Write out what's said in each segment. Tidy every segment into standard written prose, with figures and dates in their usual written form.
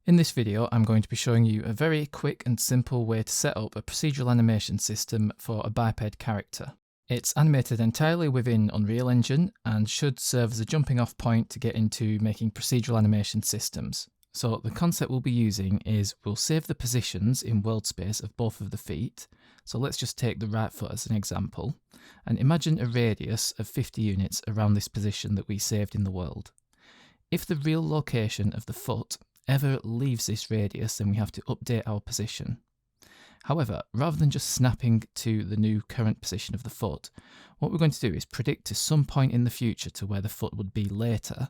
In this video, I'm going to be showing you a very quick and simple way to set up a procedural animation system for a biped character. It's animated entirely within Unreal Engine and should serve as a jumping off point to get into making procedural animation systems. So the concept we'll be using is we'll save the positions in world space of both of the feet. So let's just take the right foot as an example and imagine a radius of 50 units around this position that we saved in the world. If the real location of the foot ever leaves this radius, then we have to update our position. However, rather than just snapping to the new current position of the foot, what we're going to do is predict to some point in the future to where the foot would be later,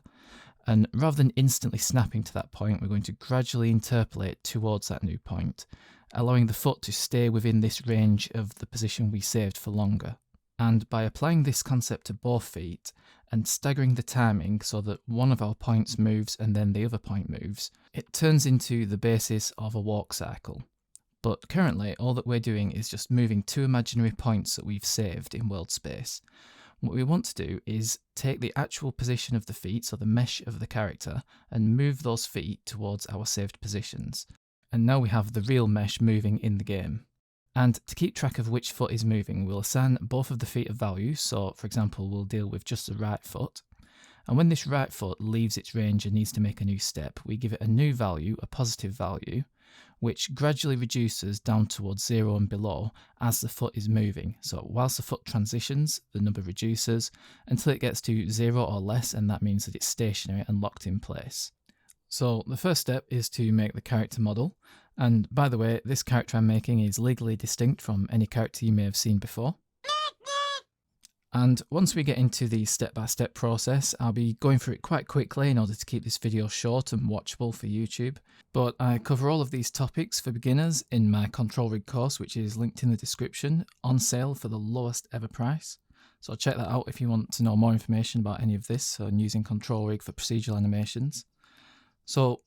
and rather than instantly snapping to that point, we're going to gradually interpolate towards that new point, allowing the foot to stay within this range of the position we saved for longer. And by applying this concept to both feet and staggering the timing so that one of our points moves and then the other point moves, it turns into the basis of a walk cycle. But currently, all that we're doing is just moving two imaginary points that we've saved in world space. What we want to do is take the actual position of the feet, so the mesh of the character, and move those feet towards our saved positions. And now we have the real mesh moving in the game. And to keep track of which foot is moving, we'll assign both of the feet a value. So, for example, we'll deal with just the right foot. And when this right foot leaves its range and needs to make a new step, we give it a new value, a positive value, which gradually reduces down towards 0 and below as the foot is moving. So whilst the foot transitions, the number reduces until it gets to 0 or less, and that means that it's stationary and locked in place. So the first step is to make the character model. And by the way, this character I'm making is legally distinct from any character you may have seen before. And once we get into the step-by-step process, I'll be going through it quite quickly in order to keep this video short and watchable for YouTube. But I cover all of these topics for beginners in my control rig course, which is linked in the description, on sale for the lowest ever price. So check that out if you want to know more information about any of this and using control rig for procedural animations. So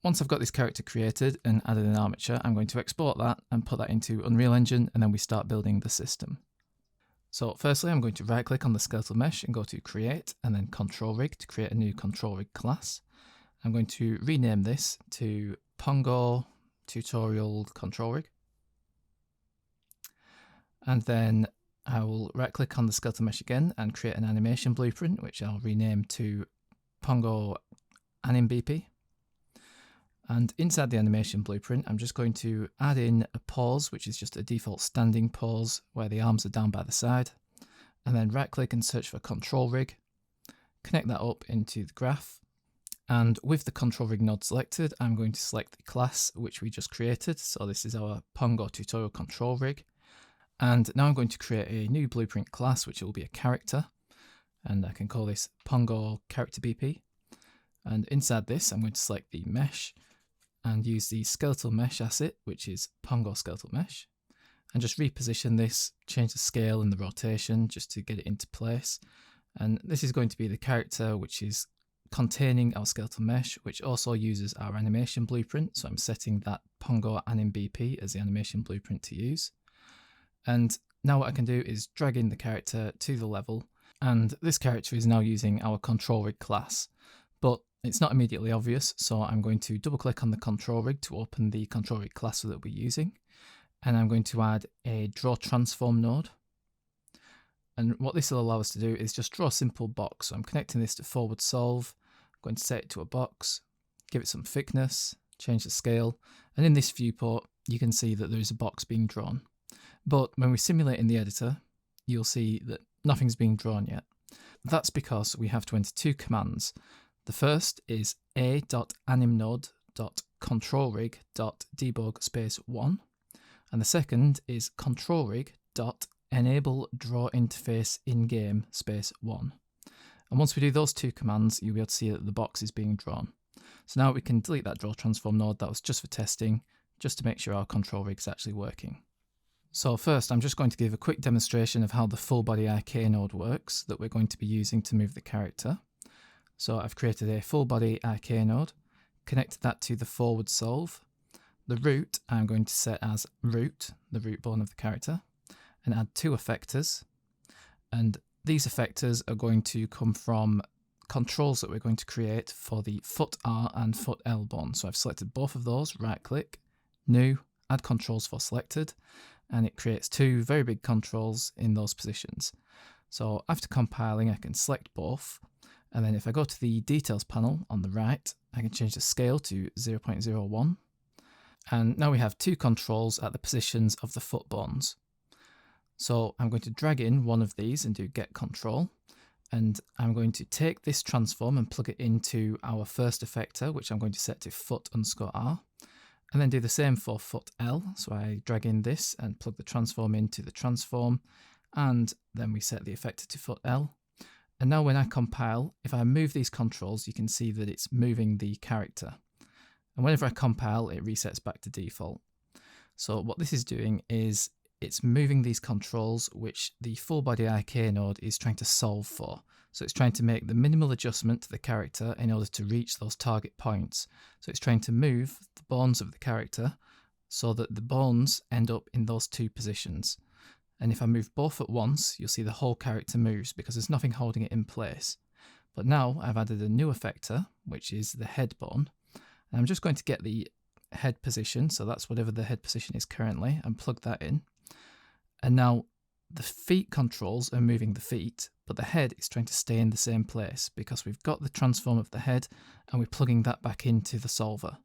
once I've got this character created and added an armature, I'm going to export that and put that into Unreal Engine, and then we start building the system. So firstly, I'm going to right click on the skeletal mesh and go to create and then control rig to create a new control rig class. I'm going to rename this to Pongo Tutorial Control Rig. And then I will right click on the skeletal mesh again and create an animation blueprint, which I'll rename to Pongo Animbp. And inside the animation blueprint, I'm just going to add in a pause, which is just a default standing pause where the arms are down by the side. And then right click and search for control rig, connect that up into the graph. And with the control rig node selected, I'm going to select the class which we just created. So this is our Pongo Tutorial Control Rig. And now I'm going to create a new blueprint class, which will be a character. And I can call this Pongo Character BP. And inside this, I'm going to select the mesh and use the skeletal mesh asset, which is Pongo Skeletal Mesh, and just reposition this, change the scale and the rotation just to get it into place. And this is going to be the character which is containing our skeletal mesh, which also uses our animation blueprint. So I'm setting that Pongo Animbp as the animation blueprint to use. And now what I can do is drag in the character to the level, and this character is now using our control rig class. But it's not immediately obvious, so I'm going to double click on the control rig to open the control rig class that we're using. And I'm going to add a draw transform node. And what this will allow us to do is just draw a simple box. So I'm connecting this to forward solve, I'm going to set it to a box, give it some thickness, change the scale. And in this viewport, you can see that there is a box being drawn. But when we simulate in the editor, you'll see that nothing's being drawn yet. That's because we have to enter two commands. The first is a.animnode.controlrig.debug_1, and the second is controlrig.enableDrawInterfaceInGame_1. And once we do those two commands, you'll be able to see that the box is being drawn. So now we can delete that draw transform node. That was just for testing, just to make sure our control rig is actually working. So first, I'm just going to give a quick demonstration of how the full body IK node works that we're going to be using to move the character. So I've created a full body IK node, connected that to the forward solve. The root I'm going to set as root, the root bone of the character, and add two effectors. And these effectors are going to come from controls that we're going to create for the foot R and foot L bone. So I've selected both of those, right click, new, add controls for selected, and it creates two very big controls in those positions. So after compiling, I can select both, and then if I go to the details panel on the right, I can change the scale to 0.01. And now we have two controls at the positions of the foot bones. So I'm going to drag in one of these and do get control. And I'm going to take this transform and plug it into our first effector, which I'm going to set to foot_R. And then do the same for foot L. So I drag in this and plug the transform into the transform. And then we set the effector to foot L. And now when I compile, if I move these controls, you can see that it's moving the character. And whenever I compile, it resets back to default. So what this is doing is it's moving these controls which the full body IK node is trying to solve for. So it's trying to make the minimal adjustment to the character in order to reach those target points. So it's trying to move the bones of the character so that the bones end up in those two positions. And if I move both at once, you'll see the whole character moves because there's nothing holding it in place. But now I've added a new effector, which is the head bone. And I'm just going to get the head position, so that's whatever the head position is currently, and plug that in. And now the feet controls are moving the feet, but the head is trying to stay in the same place because we've got the transform of the head and we're plugging that back into the solver.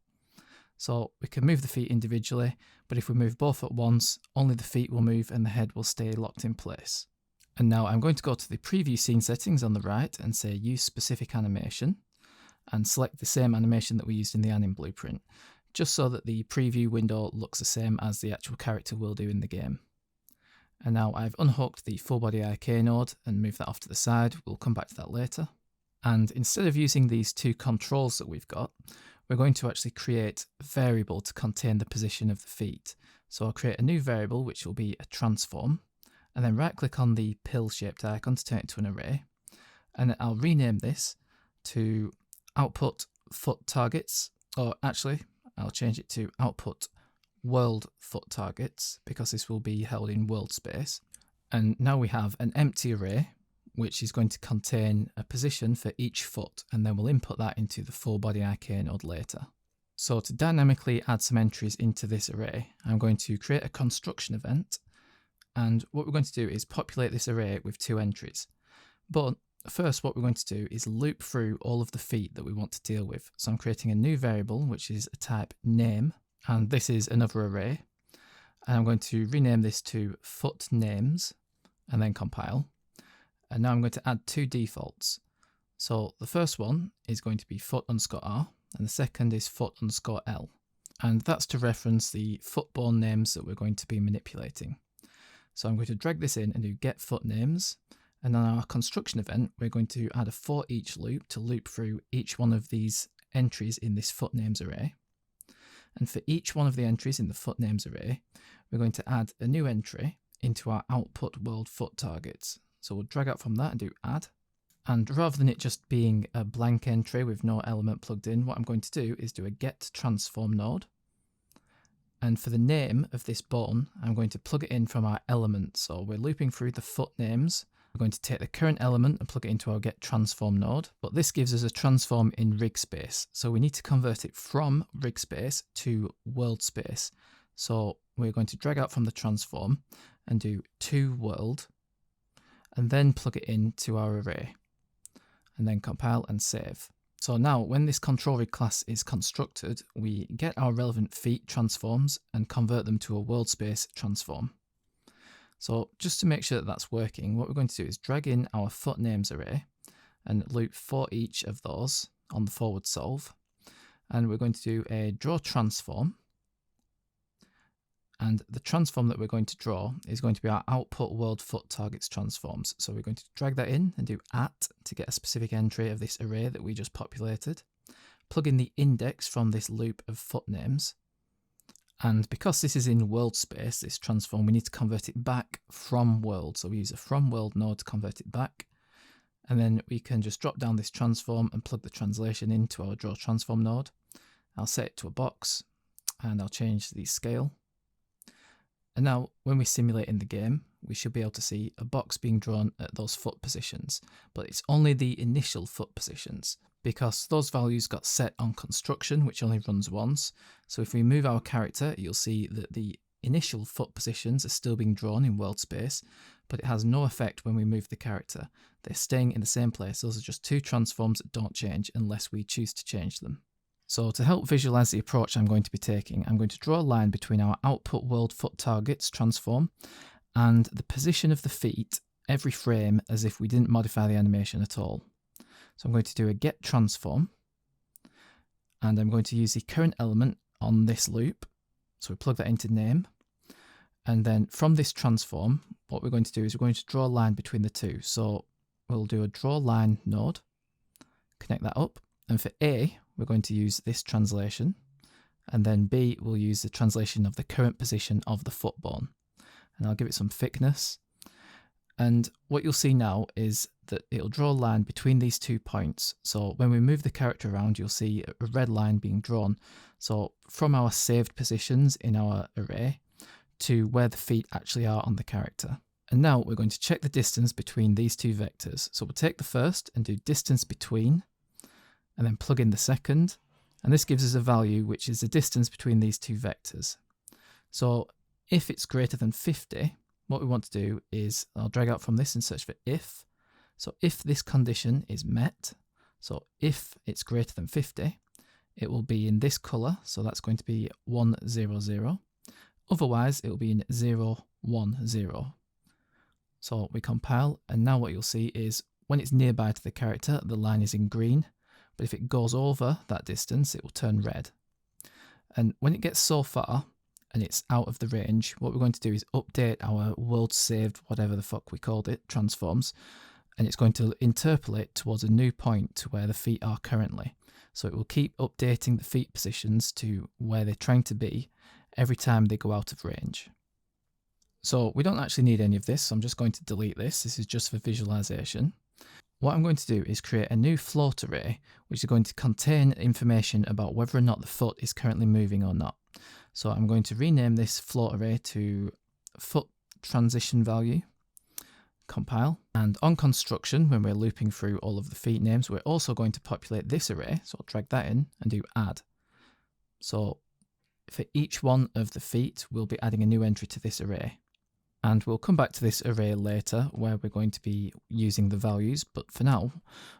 So we can move the feet individually, but if we move both at once, only the feet will move and the head will stay locked in place. And now I'm going to go to the preview scene settings on the right and say use specific animation and select the same animation that we used in the anim blueprint, just so that the preview window looks the same as the actual character will do in the game. And now I've unhooked the full body IK node and moved that off to the side. We'll come back to that later. And instead of using these two controls that we've got, we're going to actually create a variable to contain the position of the feet. So I'll create a new variable, which will be a transform, and then right click on the pill-shaped icon to turn it to an array. And I'll rename this to output foot targets, or actually I'll change it to output world foot targets because this will be held in world space. And now we have an empty array which is going to contain a position for each foot, and then we'll input that into the full body IK node later. So to dynamically add some entries into this array, I'm going to create a construction event, and what we're going to do is populate this array with two entries. But first, what we're going to do is loop through all of the feet that we want to deal with. So I'm creating a new variable, which is a type name, and this is another array. And I'm going to rename this to foot names and then compile. And now I'm going to add two defaults. So the first one is going to be foot_R, and the second is foot_L. And that's to reference the foot bone names that we're going to be manipulating. So I'm going to drag this in and do get foot names. And on our construction event, we're going to add a for each loop to loop through each one of these entries in this foot names array. And for each one of the entries in the foot names array, we're going to add a new entry into our output world foot targets. So we'll drag out from that and do add. And rather than it just being a blank entry with no element plugged in, what I'm going to do is do a get transform node. And for the name of this bone, I'm going to plug it in from our element. So we're looping through the foot names. We're going to take the current element and plug it into our get transform node. But this gives us a transform in rig space. So we need to convert it from rig space to world space. So we're going to drag out from the transform and do to world, and then plug it into our array, and then compile and save. So now when this control rig class is constructed, we get our relevant feet transforms and convert them to a world space transform. So just to make sure that that's working, what we're going to do is drag in our foot names array and loop for each of those on the forward solve. And we're going to do a draw transform. And the transform that we're going to draw is going to be our output world foot targets transforms. So we're going to drag that in and do at to get a specific entry of this array that we just populated. Plug in the index from this loop of foot names. And because this is in world space, this transform, we need to convert it back from world. So we use a from world node to convert it back. And then we can just drop down this transform and plug the translation into our draw transform node. I'll set it to a box and I'll change the scale. And now when we simulate in the game, we should be able to see a box being drawn at those foot positions, but it's only the initial foot positions because those values got set on construction, which only runs once. So if we move our character, you'll see that the initial foot positions are still being drawn in world space, but it has no effect when we move the character. They're staying in the same place. Those are just two transforms that don't change unless we choose to change them. So to help visualize the approach I'm going to be taking, I'm going to draw a line between our output world foot targets transform and the position of the feet every frame as if we didn't modify the animation at all. So I'm going to do a get transform, and I'm going to use the current element on this loop. So we plug that into name, and then from this transform, what we're going to do is we're going to draw a line between the two. So we'll do a draw line node, connect that up, and for A, we're going to use this translation, and then B, we'll use the translation of the current position of the foot bone. And I'll give it some thickness. And what you'll see now is that it'll draw a line between these 2 points. So when we move the character around, you'll see a red line being drawn. So from our saved positions in our array to where the feet actually are on the character. And now we're going to check the distance between these 2 vectors. So we'll take the first and do distance between, and then plug in the second. And this gives us a value which is the distance between these 2 vectors. So if it's greater than 50, what we want to do is, I'll drag out from this and search for if. So if this condition is met, so if it's greater than 50, it will be in this color. So that's going to be 100. Otherwise, it will be in 010. So we compile, and now what you'll see is when it's nearby to the character, the line is in green. But if it goes over that distance, it will turn red. And when it gets so far, and it's out of the range, what we're going to do is update our world saved, whatever the fuck we called it, transforms, and it's going to interpolate towards a new point to where the feet are currently. So it will keep updating the feet positions to where they're trying to be every time they go out of range. So we don't actually need any of this, so I'm just going to delete this. This is just for visualization. What I'm going to do is create a new float array, which is going to contain information about whether or not the foot is currently moving or not. So I'm going to rename this float array to foot transition value, compile, and on construction, when we're looping through all of the feet names, we're also going to populate this array. So I'll drag that in and do add. So for each one of the feet, we'll be adding a new entry to this array. And we'll come back to this array later where we're going to be using the values. But for now,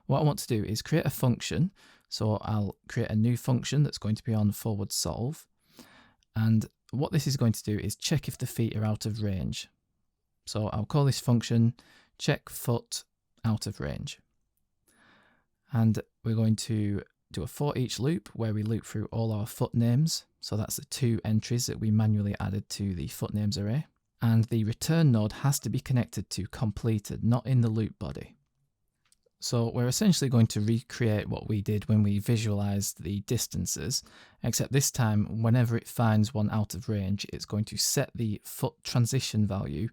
what I want to do is create a function. So I'll create a new function that's going to be on forward solve. And what this is going to do is check if the feet are out of range. So I'll call this function check foot out of range. And we're going to do a for each loop where we loop through all our foot names. So that's the 2 entries that we manually added to the foot names array. And the return node has to be connected to completed, not in the loop body. So we're essentially going to recreate what we did when we visualized the distances, except this time, whenever it finds one out of range, it's going to set the foot transition value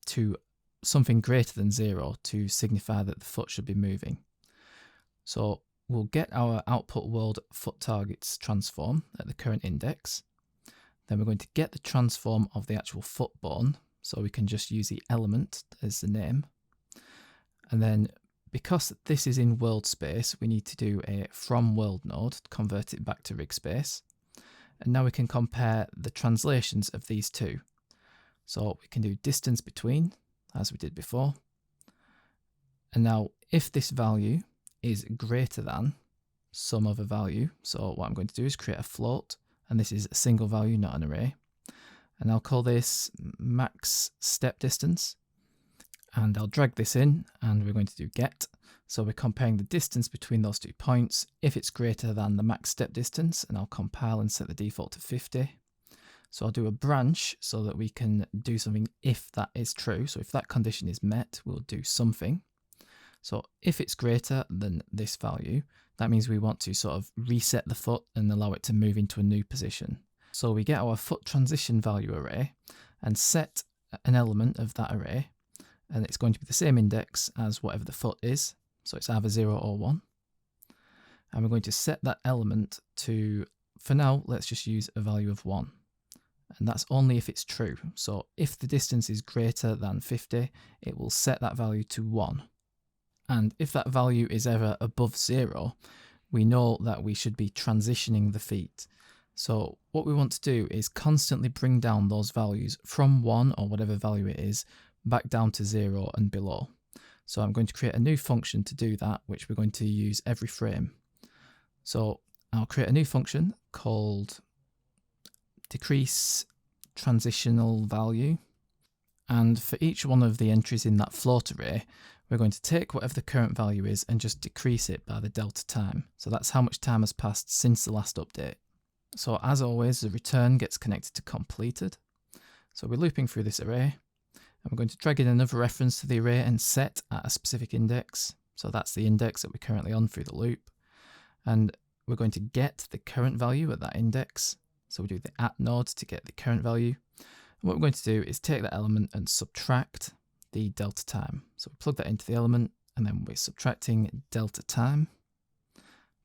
to something greater than 0 to signify that the foot should be moving. So we'll get our output world foot targets transform at the current index. Then we're going to get the transform of the actual foot bone, so we can just use the element as the name. And then because this is in world space, we need to do a from world node to convert it back to rig space. And now we can compare the translations of these 2. So we can do distance between, as we did before. And now if this value is greater than some other value, so what I'm going to do is create a float. And this is a single value, not an array. And I'll call this max step distance. And I'll drag this in, and we're going to do get. So we're comparing the distance between those 2 points. If it's greater than the max step distance, and I'll compile and set the default to 50. So I'll do a branch so that we can do something if that is true. So if that condition is met, we'll do something. So if it's greater than this value, that means we want to sort of reset the foot and allow it to move into a new position. So we get our foot transition value array and set an element of that array, and it's going to be the same index as whatever the foot is. So it's either 0 or 1. And we're going to set that element to, for now, let's just use a value of 1. and that's only if it's true. So if the distance is greater than 50, it will set that value to 1. And if that value is ever above 0, we know that we should be transitioning the feet. So what we want to do is constantly bring down those values from 1, or whatever value it is, back down to 0 and below. So I'm going to create a new function to do that, which we're going to use every frame. So I'll create a new function called decrease transitional value. And for each one of the entries in that float array, we're going to take whatever the current value is and just decrease it by the delta time. So that's how much time has passed since the last update. So as always, the return gets connected to completed. So we're looping through this array, and we're going to drag in another reference to the array and set at a specific index. So that's the index that we're currently on through the loop. And we're going to get the current value at that index. So we do the at node to get the current value. And what we're going to do is take that element and subtract the delta time. So we plug that into the element, and then we're subtracting delta time.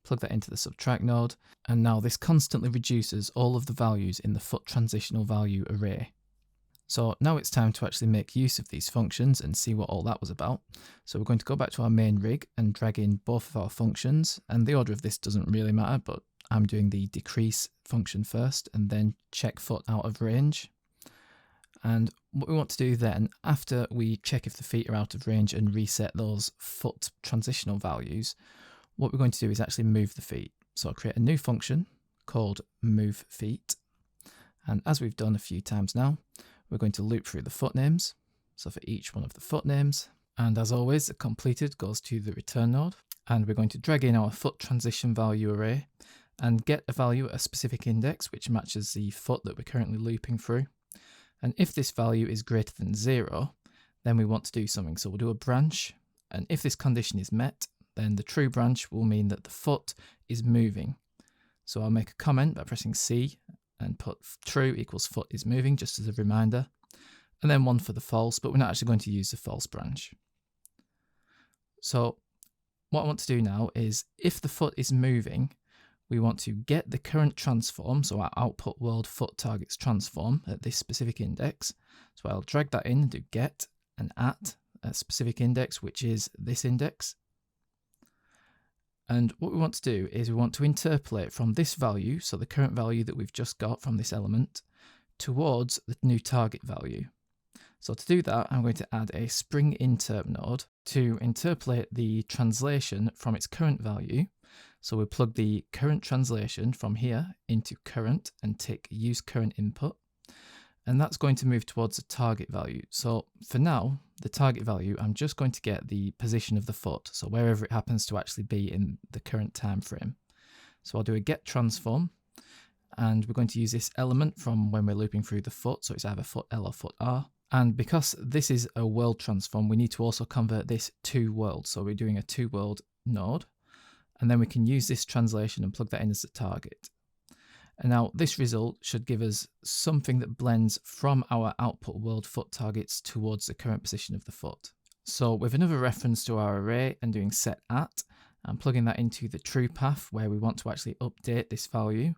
Plug that into the subtract node, and now this constantly reduces all of the values in the foot transitional value array. So now it's time to actually make use of these functions and see what all that was about. So we're going to go back to our main rig and drag in both of our functions, and the order of this doesn't really matter, but I'm doing the decrease function first and then check foot out of range. And what we want to do then, after we check if the feet are out of range and reset those foot transitional values, what we're going to do is actually move the feet. So I'll create a new function called move feet. And as we've done a few times now, we're going to loop through the foot names. So for each one of the foot names, and as always, the completed goes to the return node. And we're going to drag in our foot transition value array and get a value at a specific index, which matches the foot that we're currently looping through. And if this value is greater than 0, then we want to do something. So we'll do a branch. And if this condition is met, then the true branch will mean that the foot is moving. So I'll make a comment by pressing C and put true equals foot is moving, just as a reminder. And then one for the false, but we're not actually going to use the false branch. So what I want to do now is, if the foot is moving, we want to get the current transform, so our output world foot targets transform at this specific index. So I'll drag that in and do get and at a specific index, which is this index. And what we want to do is we want to interpolate from this value, so the current value that we've just got from this element, towards the new target value. So to do that, I'm going to add a spring interp node to interpolate the translation from its current value. So we plug the current translation from here into current and tick use current input. And that's going to move towards the target value. So for now, the target value, I'm just going to get the position of the foot, so wherever it happens to actually be in the current time frame. So I'll do a get transform, and we're going to use this element from when we're looping through the foot, so it's either foot L or foot R. And because this is a world transform, we need to also convert this to world. So we're doing a to world node, and then we can use this translation and plug that in as the target. And now this result should give us something that blends from our output world foot targets towards the current position of the foot. So with another reference to our array and doing set at, I'm plugging that into the true path where we want to actually update this value.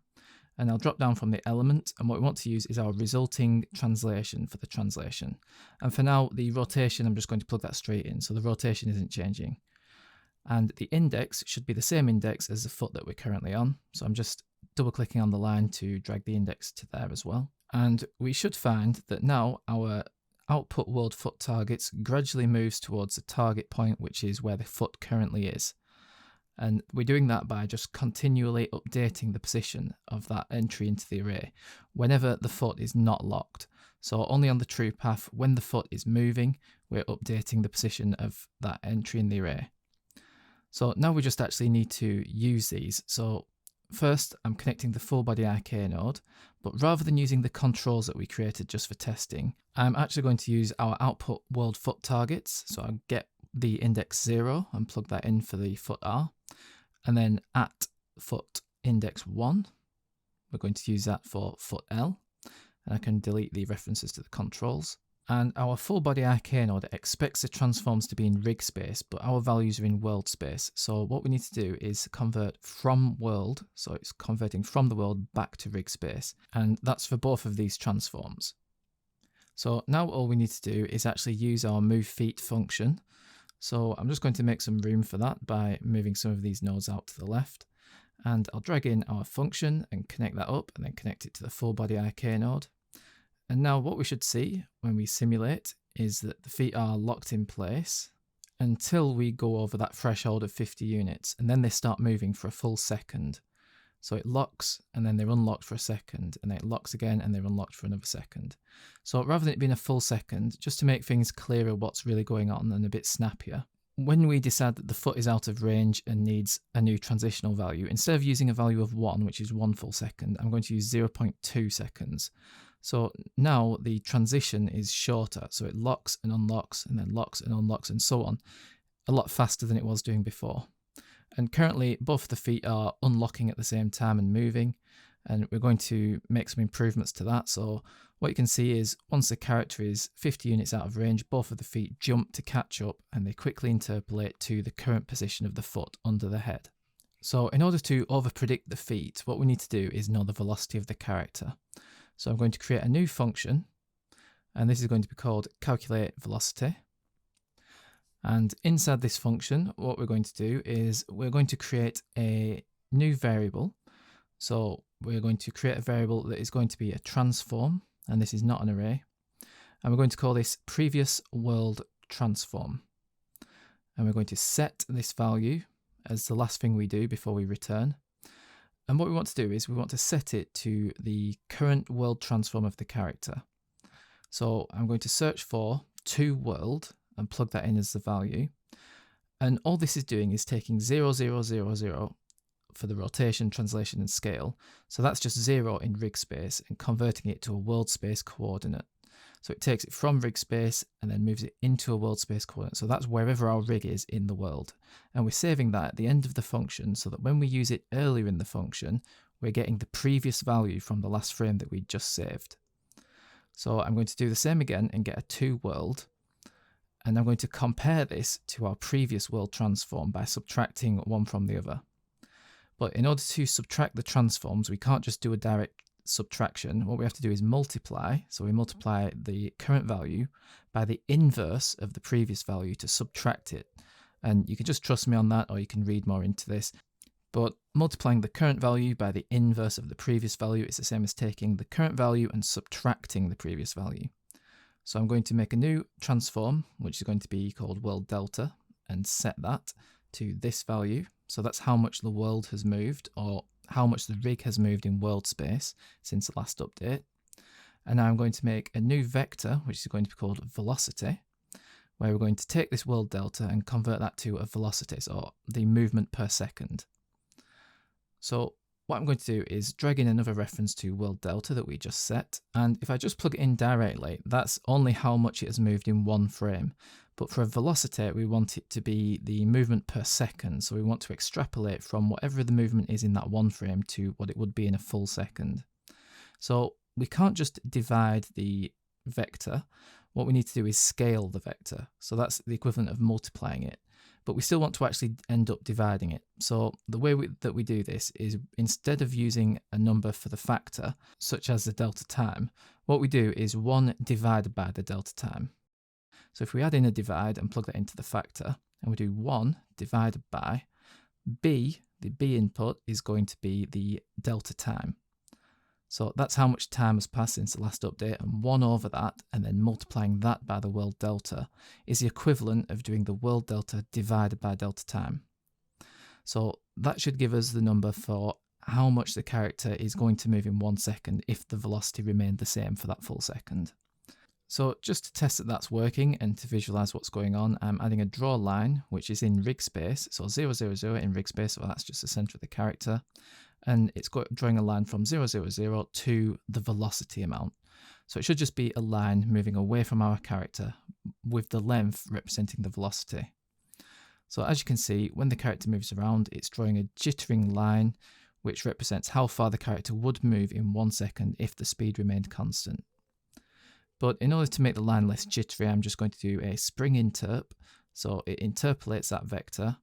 And I'll drop down from the element, and what we want to use is our resulting translation for the translation. And for now, the rotation, I'm just going to plug that straight in, so the rotation isn't changing. And the index should be the same index as the foot that we're currently on. So I'm just double clicking on the line to drag the index to there as well. And we should find that now our output world foot targets gradually moves towards the target point, which is where the foot currently is. And we're doing that by just continually updating the position of that entry into the array whenever the foot is not locked. So only on the true path, when the foot is moving, we're updating the position of that entry in the array. So now we just actually need to use these. So first, I'm connecting the full body IK node, but rather than using the controls that we created just for testing, I'm actually going to use our output world foot targets. So I'll get the index 0 and plug that in for the foot R, and then at foot index 1, we're going to use that for foot L, and I can delete the references to the controls. And our full body IK node expects the transforms to be in rig space, but our values are in world space. So what we need to do is convert from world, so it's converting from the world back to rig space, and that's for both of these transforms. So now all we need to do is actually use our move feet function. So I'm just going to make some room for that by moving some of these nodes out to the left, and I'll drag in our function and connect that up and then connect it to the full body IK node. And now what we should see when we simulate is that the feet are locked in place until we go over that threshold of 50 units, and then they start moving for a full second. So it locks and then they're unlocked for a second, and then it locks again and they're unlocked for another second. So rather than it being a full second, just to make things clearer what's really going on and a bit snappier, when we decide that the foot is out of range and needs a new transitional value, instead of using a value of 1, which is 1 full second, I'm going to use 0.2 seconds. So now the transition is shorter, so it locks and unlocks and then locks and unlocks and so on, a lot faster than it was doing before. And currently both the feet are unlocking at the same time and moving, and we're going to make some improvements to that. So what you can see is once the character is 50 units out of range, both of the feet jump to catch up and they quickly interpolate to the current position of the foot under the head. So in order to overpredict the feet, what we need to do is know the velocity of the character. So I'm going to create a new function, and this is going to be called calculate velocity. And inside this function, what we're going to do is we're going to create a new variable. So we're going to create a variable that is going to be a transform, and this is not an array. And we're going to call this previous world transform. And we're going to set this value as the last thing we do before we return. And what we want to do is we want to set it to the current world transform of the character. So I'm going to search for toWorld and plug that in as the value. And all this is doing is taking 0, 0, 0, 0 for the rotation, translation and scale. So that's just 0 in rig space and converting it to a world space coordinate. So it takes it from rig space and then moves it into a world space coordinate. So that's wherever our rig is in the world. And we're saving that at the end of the function so that when we use it earlier in the function, we're getting the previous value from the last frame that we just saved. So I'm going to do the same again and get a toWorld. And I'm going to compare this to our previous world transform by subtracting one from the other. But in order to subtract the transforms, we can't just do a direct subtraction. What we have to do is multiply. So we multiply the current value by the inverse of the previous value to subtract it. And you can just trust me on that, or you can read more into this. But multiplying the current value by the inverse of the previous value is the same as taking the current value and subtracting the previous value. So I'm going to make a new transform, which is going to be called world delta, and set that to this value. So that's how much the world has moved, or how much the rig has moved in world space since the last update. And now I'm going to make a new vector, which is going to be called velocity, where we're going to take this world delta and convert that to a velocity, so the movement per second. So what I'm going to do is drag in another reference to world delta that we just set, and if I just plug it in directly, that's only how much it has moved in one frame. But for a velocity, we want it to be the movement per second, so we want to extrapolate from whatever the movement is in that one frame to what it would be in a full second. So we can't just divide the vector. What we need to do is scale the vector, so that's the equivalent of multiplying it. But we still want to actually end up dividing it. So the way that we do this is, instead of using a number for the factor, such as the delta time, what we do is 1 divided by the delta time. So if we add in a divide and plug that into the factor, and we do 1 divided by b, the b input is going to be the delta time. So that's how much time has passed since the last update, and 1 over that, and then multiplying that by the world delta, is the equivalent of doing the world delta divided by delta time. So that should give us the number for how much the character is going to move in 1 second if the velocity remained the same for that full second. So just to test that that's working and to visualize what's going on, I'm adding a draw line, which is in rig space. So 0, 0, 0 in rig space, so that's just the center of the character. And it's drawing a line from 0, 0, 0 to the velocity amount. So it should just be a line moving away from our character with the length representing the velocity. So as you can see, when the character moves around, it's drawing a jittering line, which represents how far the character would move in 1 second if the speed remained constant. But in order to make the line less jittery, I'm just going to do a spring interp. So it interpolates that vector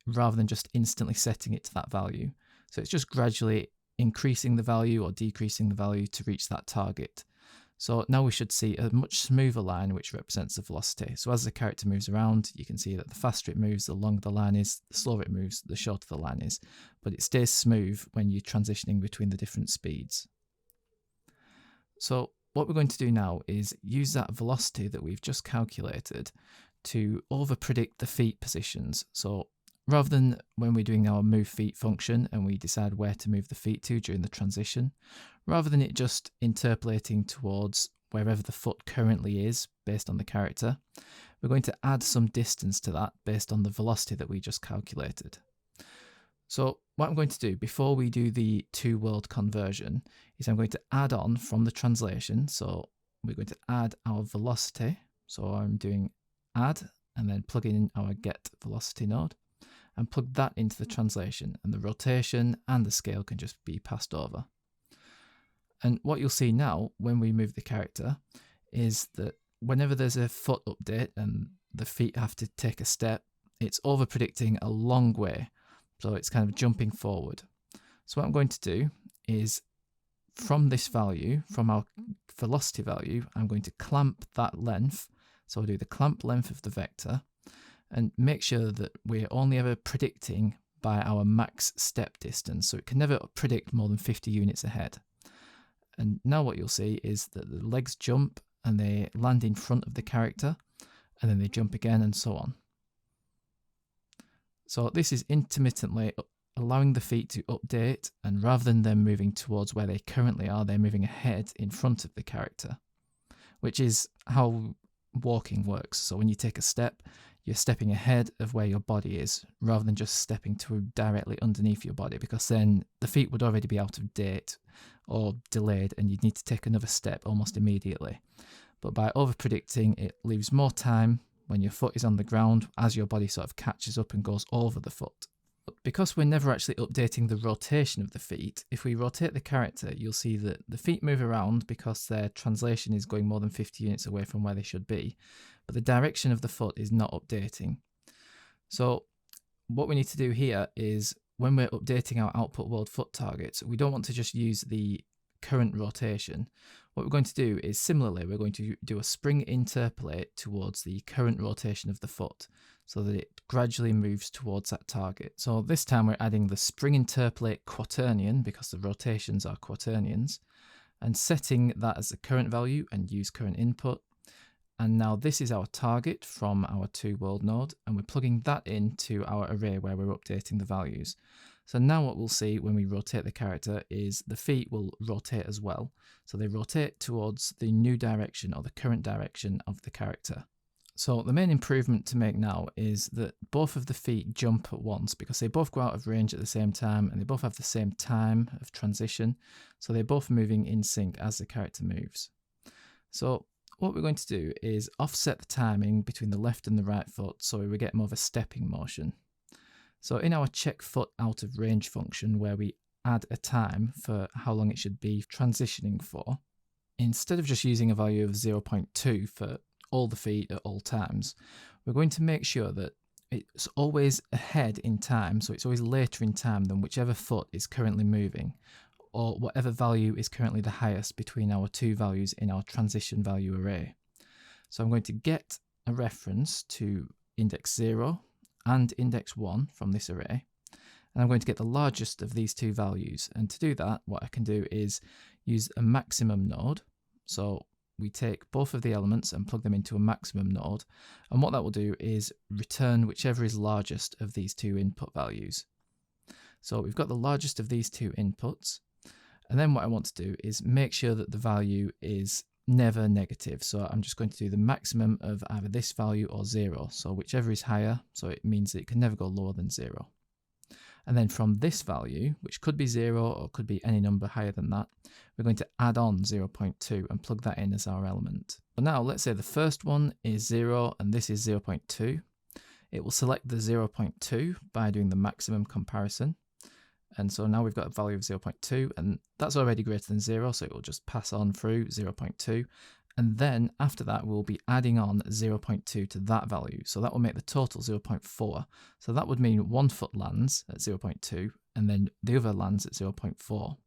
rather than just instantly setting it to that value. So it's just gradually increasing the value or decreasing the value to reach that target. So now we should see a much smoother line which represents the velocity. So as the character moves around, you can see that the faster it moves, the longer the line is, the slower it moves, the shorter the line is. But it stays smooth when you're transitioning between the different speeds. So what we're going to do now is use that velocity that we've just calculated to over-predict the feet positions. So rather than when we're doing our move feet function and we decide where to move the feet to during the transition, rather than it just interpolating towards wherever the foot currently is based on the character, we're going to add some distance to that based on the velocity that we just calculated. So what I'm going to do before we do the two-world conversion is I'm going to add on from the translation. So we're going to add our velocity. So I'm doing add and then plug in our get velocity node and plug that into the translation, and the rotation and the scale can just be passed over. And what you'll see now when we move the character is that whenever there's a foot update and the feet have to take a step, it's over predicting a long way. So it's kind of jumping forward. So what I'm going to do is from this value, from our velocity value, I'm going to clamp that length. So I'll do the clamp length of the vector and make sure that we're only ever predicting by our max step distance. So it can never predict more than 50 units ahead. And now what you'll see is that the legs jump and they land in front of the character and then they jump again and so on. So this is intermittently allowing the feet to update, and rather than them moving towards where they currently are, they're moving ahead in front of the character, which is how walking works. So when you take a step, you're stepping ahead of where your body is rather than just stepping to directly underneath your body, because then the feet would already be out of date or delayed and you'd need to take another step almost immediately. But by over predicting, it leaves more time when your foot is on the ground as your body sort of catches up and goes over the foot. But because we're never actually updating the rotation of the feet, if we rotate the character, you'll see that the feet move around because their translation is going more than 50 units away from where they should be, but the direction of the foot is not updating. So what we need to do here is when we're updating our output world foot targets, we don't want to just use the current rotation. What we're going to do is similarly, we're going to do a spring interpolate towards the current rotation of the foot so that it gradually moves towards that target. So this time we're adding the spring interpolate quaternion because the rotations are quaternions and setting that as the current value and use current input. And now this is our target from our two world node and we're plugging that into our array where we're updating the values. So now what we'll see when we rotate the character is the feet will rotate as well. So they rotate towards the new direction or the current direction of the character. So the main improvement to make now is that both of the feet jump at once because they both go out of range at the same time and they both have the same time of transition. So they're both moving in sync as the character moves. So what we're going to do is offset the timing between the left and the right foot so we get more of a stepping motion. So in our check foot out of range function where we add a time for how long it should be transitioning for, instead of just using a value of 0.2 for all the feet at all times, we're going to make sure that it's always ahead in time, so it's always later in time than whichever foot is currently moving, or whatever value is currently the highest between our two values in our transition value array. So I'm going to get a reference to index 0 and index 1 from this array, and I'm going to get the largest of these two values. And to do that, what I can do is use a maximum node. So we take both of the elements and plug them into a maximum node, and what that will do is return whichever is largest of these two input values. So we've got the largest of these two inputs, and then what I want to do is make sure that the value is never negative. So I'm just going to do the maximum of either this value or 0. So whichever is higher, so it means that it can never go lower than 0. And then from this value, which could be 0 or could be any number higher than that, we're going to add on 0.2 and plug that in as our element. So now let's say the first one is 0 and this is 0.2. It will select the 0.2 by doing the maximum comparison. And so now we've got a value of 0.2 and that's already greater than 0, so it will just pass on through 0.2. And then after that, we'll be adding on 0.2 to that value. So that will make the total 0.4. So that would mean one foot lands at 0.2 and then the other lands at 0.4.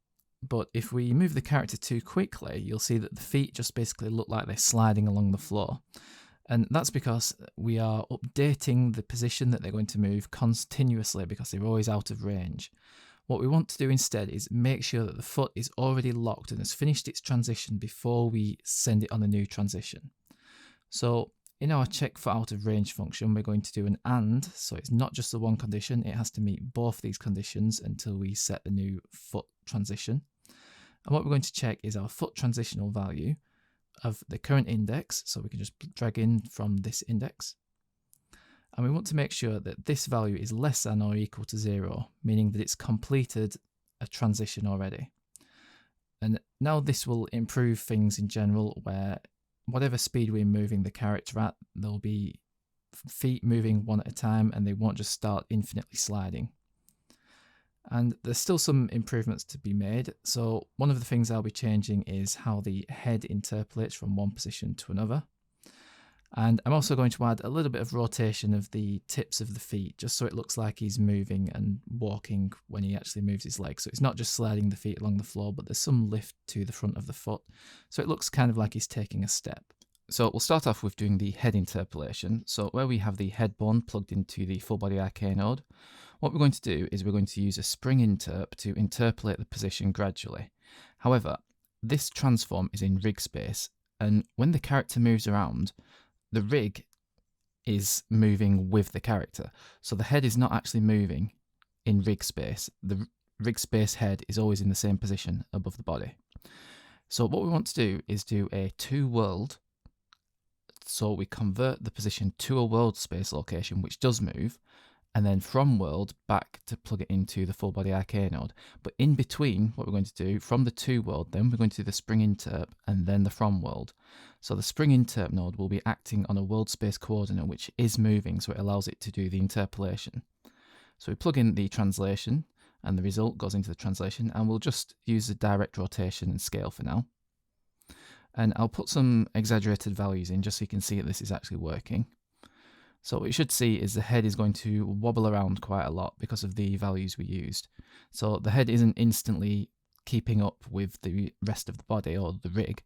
But if we move the character too quickly, you'll see that the feet just basically look like they're sliding along the floor. And that's because we are updating the position that they're going to move continuously because they're always out of range. What we want to do instead is make sure that the foot is already locked and has finished its transition before we send it on a new transition. So in our check foot out of range function, we're going to do an AND, so it's not just the one condition, it has to meet both these conditions until we set the new foot transition. And what we're going to check is our foot transitional value of the current index, so we can just drag in from this index. And we want to make sure that this value is less than or equal to 0, meaning that it's completed a transition already. And now this will improve things in general, where whatever speed we're moving the character at, there'll be feet moving one at a time and they won't just start infinitely sliding. And there's still some improvements to be made. So one of the things I'll be changing is how the head interpolates from one position to another. And I'm also going to add a little bit of rotation of the tips of the feet, just so it looks like he's moving and walking when he actually moves his legs. So it's not just sliding the feet along the floor, but there's some lift to the front of the foot. So it looks kind of like he's taking a step. So we'll start off with doing the head interpolation. So where we have the head bone plugged into the full body IK node, what we're going to do is we're going to use a spring interp to interpolate the position gradually. However, this transform is in rig space, and when the character moves around, the rig is moving with the character. So the head is not actually moving in rig space. The rig space head is always in the same position above the body. So what we want to do is do a to world. So we convert the position to a world space location, which does move, and then from world back to plug it into the full body IK node. But in between, what we're going to do, from the to world, then we're going to do the spring interp and then the from world. So the spring interp node will be acting on a world space coordinate which is moving, so it allows it to do the interpolation. So we plug in the translation and the result goes into the translation, and we'll just use the direct rotation and scale for now. And I'll put some exaggerated values in just so you can see that this is actually working. So what you should see is the head is going to wobble around quite a lot because of the values we used. So the head isn't instantly keeping up with the rest of the body or the rig.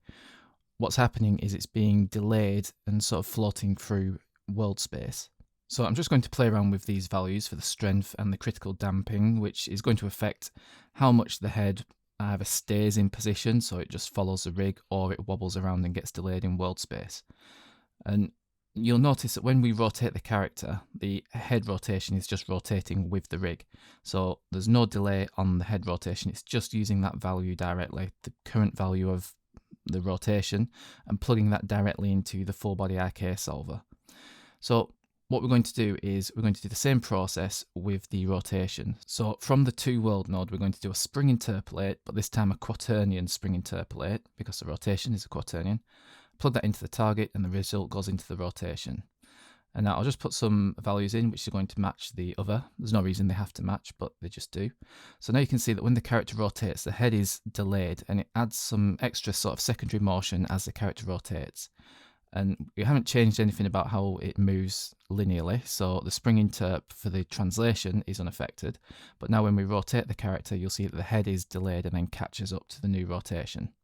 What's happening is it's being delayed and sort of floating through world space. So I'm just going to play around with these values for the strength and the critical damping, which is going to affect how much the head either stays in position, so it just follows the rig, or it wobbles around and gets delayed in world space. And you'll notice that when we rotate the character, the head rotation is just rotating with the rig. So there's no delay on the head rotation, it's just using that value directly, the current value of the rotation, and plugging that directly into the full body IK solver. So what we're going to do is we're going to do the same process with the rotation. So from the to world node, we're going to do a spring interpolate, but this time a quaternion spring interpolate because the rotation is a quaternion. Plug that into the target and the result goes into the rotation. And now I'll just put some values in which are going to match the other. There's no reason they have to match, but they just do. So now you can see that when the character rotates, the head is delayed and it adds some extra sort of secondary motion as the character rotates. And we haven't changed anything about how it moves linearly, so the spring interp for the translation is unaffected. But now when we rotate the character, you'll see that the head is delayed and then catches up to the new rotation.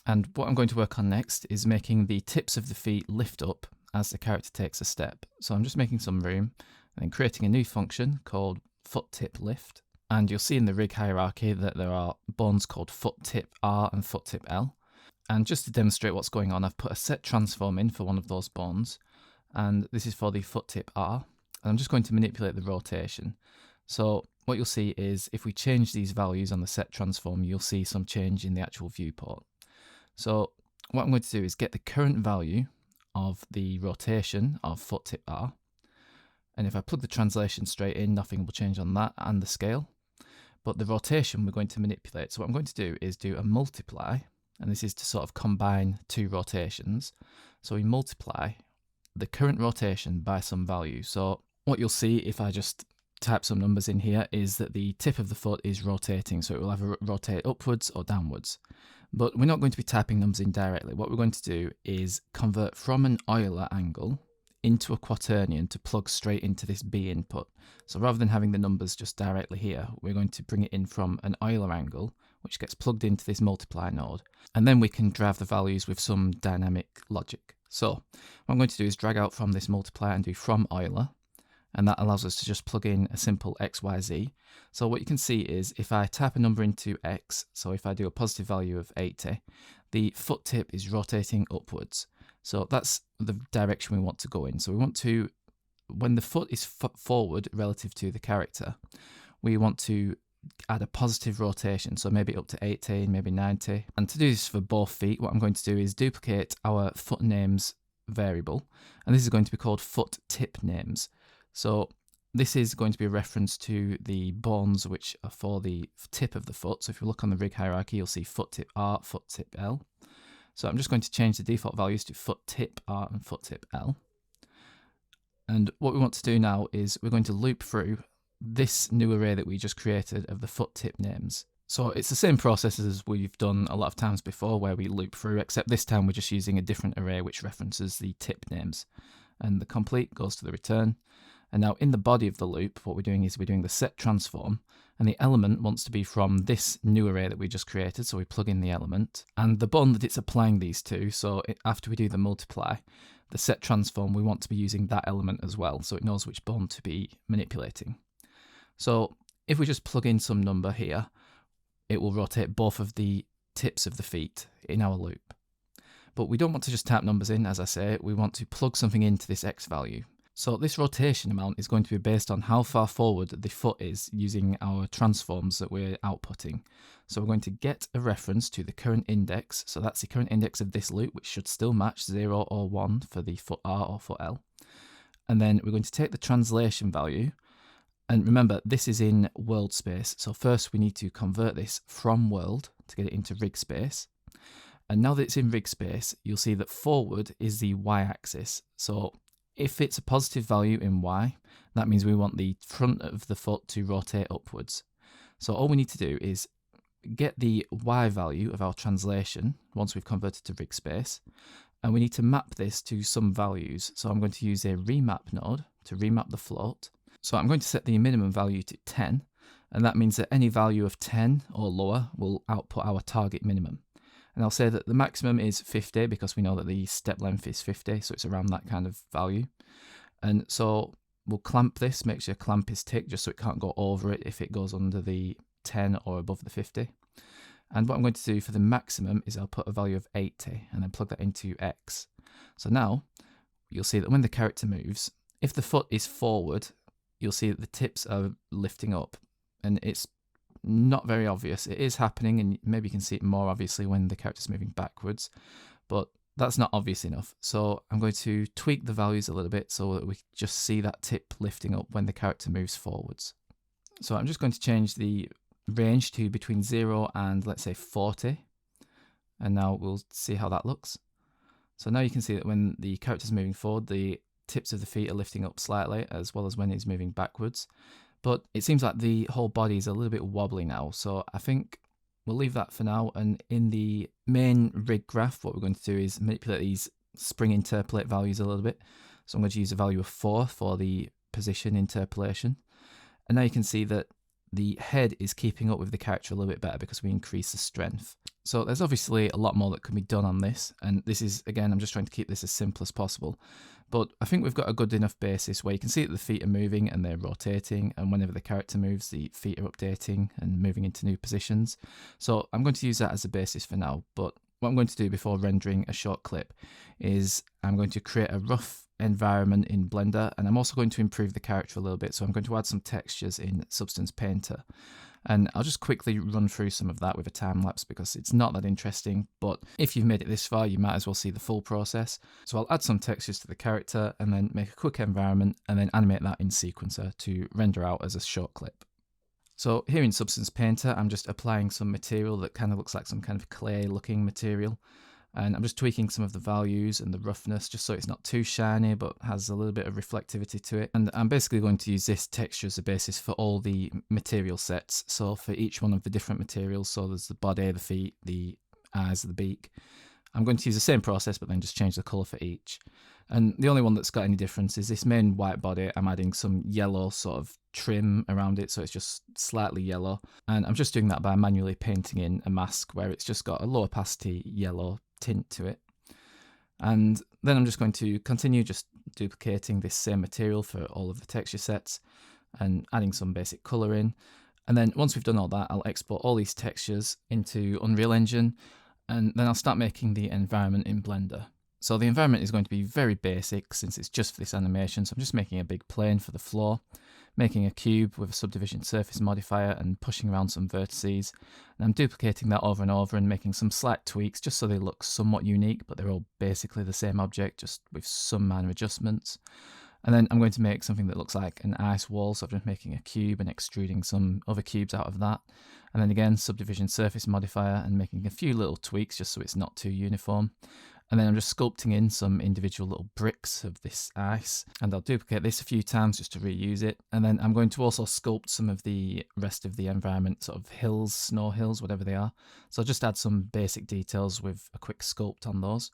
And what I'm going to work on next is making the tips of the feet lift up as the character takes a step. So I'm just making some room and then creating a new function called foot tip lift. And you'll see in the rig hierarchy that there are bones called foot tip R and foot tip L. And just to demonstrate what's going on, I've put a set transform in for one of those bones. And this is for the foot tip R. And I'm just going to manipulate the rotation. So what you'll see is if we change these values on the set transform, you'll see some change in the actual viewport. So what I'm going to do is get the current value of the rotation of foot tip R. And if I plug the translation straight in, nothing will change on that and the scale. But the rotation we're going to manipulate. So what I'm going to do is do a multiply. And this is to sort of combine two rotations. So we multiply the current rotation by some value. So what you'll see if I just type some numbers in here is that the tip of the foot is rotating. So it will either rotate upwards or downwards. But we're not going to be typing numbers in directly. What we're going to do is convert from an Euler angle into a quaternion to plug straight into this B input. So rather than having the numbers just directly here, we're going to bring it in from an Euler angle, which gets plugged into this multiply node. And then we can drive the values with some dynamic logic. So what I'm going to do is drag out from this multiply and do from Euler. And that allows us to just plug in a simple x, y, z. So what you can see is if I type a number into x, so if I do a positive value of 80, the foot tip is rotating upwards. So that's the direction we want to go in. So we want to, when the foot is forward relative to the character, we want to add a positive rotation, so maybe up to 80, maybe 90. And to do this for both feet, what I'm going to do is duplicate our foot names variable, and this is going to be called foot tip names. So this is going to be a reference to the bones which are for the tip of the foot. So if you look on the rig hierarchy, you'll see foot tip R, foot tip L. So I'm just going to change the default values to foot tip R and foot tip L. And what we want to do now is we're going to loop through this new array that we just created of the foot tip names. So it's the same process as we've done a lot of times before where we loop through, except this time we're just using a different array which references the tip names. And the complete goes to the return. And now in the body of the loop, what we're doing is we're doing the set transform, and the element wants to be from this new array that we just created, so we plug in the element, and the bond that it's applying these to, so after we do the multiply, the set transform, we want to be using that element as well, so it knows which bond to be manipulating. So if we just plug in some number here, it will rotate both of the tips of the feet in our loop. But we don't want to just type numbers in, as I say, we want to plug something into this x value. So this rotation amount is going to be based on how far forward the foot is using our transforms that we're outputting. So we're going to get a reference to the current index. So that's the current index of this loop, which should still match 0 or 1 for the foot R or foot L. And then we're going to take the translation value. And remember, this is in world space. So first we need to convert this from world to get it into rig space. And now that it's in rig space, you'll see that forward is the y-axis. So if it's a positive value in y, that means we want the front of the foot to rotate upwards. So all we need to do is get the y value of our translation once we've converted to rig space, and we need to map this to some values. So I'm going to use a remap node to remap the float. So I'm going to set the minimum value to 10, and that means that any value of 10 or lower will output our target minimum. And I'll say that the maximum is 50 because we know that the step length is 50, so it's around that kind of value. And so we'll clamp this, make sure clamp is ticked just so it can't go over it if it goes under the 10 or above the 50. And what I'm going to do for the maximum is I'll put a value of 80 and then plug that into X. So now you'll see that when the character moves, if the foot is forward, you'll see that the tips are lifting up, and it's not very obvious. It is happening, and maybe you can see it more obviously when the character's moving backwards, but that's not obvious enough. So I'm going to tweak the values a little bit so that we just see that tip lifting up when the character moves forwards. So I'm just going to change the range to between 0 and let's say 40, and now we'll see how that looks. So now you can see that when the character's moving forward, the tips of the feet are lifting up slightly, as well as when it's moving backwards. But it seems like the whole body is a little bit wobbly now, so I think we'll leave that for now. And in the main rig graph, what we're going to do is manipulate these spring interpolate values a little bit. So I'm going to use a value of 4 for the position interpolation. And now you can see that the head is keeping up with the character a little bit better because we increase the strength. So there's obviously a lot more that can be done on this, and this is, again, I'm just trying to keep this as simple as possible. But I think we've got a good enough basis where you can see that the feet are moving and they're rotating, and whenever the character moves, the feet are updating and moving into new positions. So I'm going to use that as a basis for now, but what I'm going to do before rendering a short clip is I'm going to create a rough environment in Blender, and I'm also going to improve the character a little bit. So I'm going to add some textures in Substance Painter, and I'll just quickly run through some of that with a time lapse because it's not that interesting, but if you've made it this far, you might as well see the full process. So I'll add some textures to the character and then make a quick environment and then animate that in Sequencer to render out as a short clip. So here in Substance Painter, I'm just applying some material that kind of looks like some kind of clay looking material. And I'm just tweaking some of the values and the roughness just so it's not too shiny but has a little bit of reflectivity to it. And I'm basically going to use this texture as a basis for all the material sets. So for each one of the different materials, so there's the body, the feet, the eyes, the beak. I'm going to use the same process, but then just change the colour for each. And the only one that's got any difference is this main white body. I'm adding some yellow sort of trim around it, so it's just slightly yellow. And I'm just doing that by manually painting in a mask where it's just got a low opacity yellow tint to it. And then I'm just going to continue just duplicating this same material for all of the texture sets and adding some basic colour in. And then once we've done all that, I'll export all these textures into Unreal Engine, and then I'll start making the environment in Blender. So the environment is going to be very basic since it's just for this animation, so I'm just making a big plane for the floor, making a cube with a subdivision surface modifier and pushing around some vertices. And I'm duplicating that over and over and making some slight tweaks just so they look somewhat unique, but they're all basically the same object, just with some minor adjustments. And then I'm going to make something that looks like an ice wall, so I'm just making a cube and extruding some other cubes out of that. And then again, subdivision surface modifier and making a few little tweaks just so it's not too uniform. And then I'm just sculpting in some individual little bricks of this ice, and I'll duplicate this a few times just to reuse it. And then I'm going to also sculpt some of the rest of the environment, sort of hills, snow hills, whatever they are. So I'll just add some basic details with a quick sculpt on those.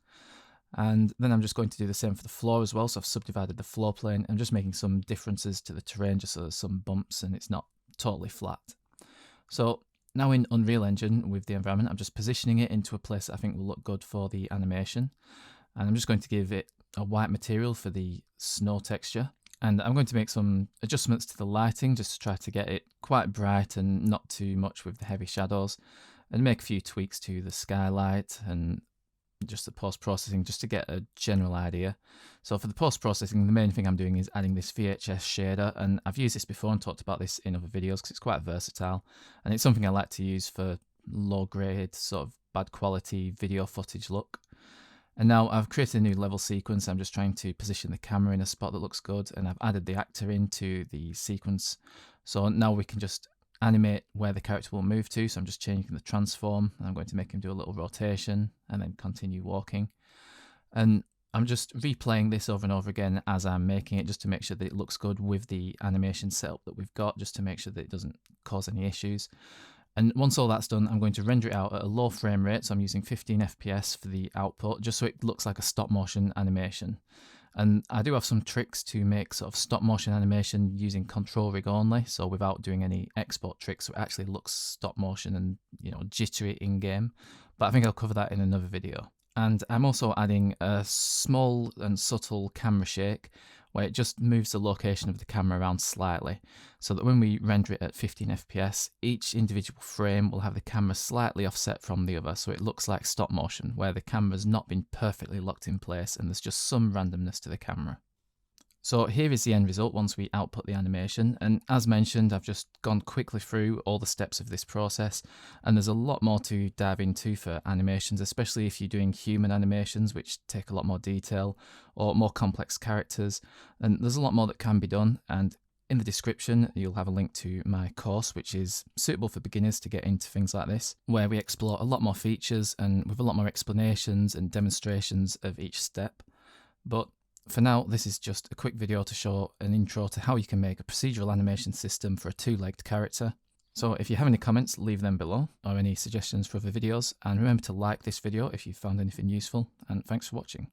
And then I'm just going to do the same for the floor as well. So I've subdivided the floor plane. I'm just making some differences to the terrain just so there's some bumps and it's not totally flat. So now in Unreal Engine with the environment, I'm just positioning it into a place that I think will look good for the animation. And I'm just going to give it a white material for the snow texture. And I'm going to make some adjustments to the lighting just to try to get it quite bright and not too much with the heavy shadows. And make a few tweaks to the skylight and just the post-processing just to get a general idea. So for the post-processing, the main thing I'm doing is adding this VHS shader, and I've used this before and talked about this in other videos because it's quite versatile, and it's something I like to use for low-grade, sort of bad quality video footage look. And now I've created a new level sequence. I'm just trying to position the camera in a spot that looks good, and I've added the actor into the sequence. So now we can just animate where the character will move to. So I'm just changing the transform, and I'm going to make him do a little rotation and then continue walking. And I'm just replaying this over and over again as I'm making it, just to make sure that it looks good with the animation setup that we've got, just to make sure that it doesn't cause any issues. And once all that's done, I'm going to render it out at a low frame rate. So I'm using 15 FPS for the output, just so it looks like a stop motion animation. And I do have some tricks to make sort of stop motion animation using control rig only, so without doing any export tricks, so it actually looks stop motion and, you know, jittery in game. But I think I'll cover that in another video. And I'm also adding a small and subtle camera shake, where it just moves the location of the camera around slightly, so that when we render it at 15 FPS, each individual frame will have the camera slightly offset from the other, so it looks like stop motion, where the camera's not been perfectly locked in place and there's just some randomness to the camera. So here is the end result once we output the animation, and as mentioned, I've just gone quickly through all the steps of this process, and there's a lot more to dive into for animations, especially if you're doing human animations, which take a lot more detail, or more complex characters, and there's a lot more that can be done. And in the description you'll have a link to my course, which is suitable for beginners to get into things like this, where we explore a lot more features and with a lot more explanations and demonstrations of each step. But for now, this is just a quick video to show an intro to how you can make a procedural animation system for a two-legged character. So if you have any comments, leave them below, or any suggestions for other videos, and remember to like this video if you found anything useful, and thanks for watching.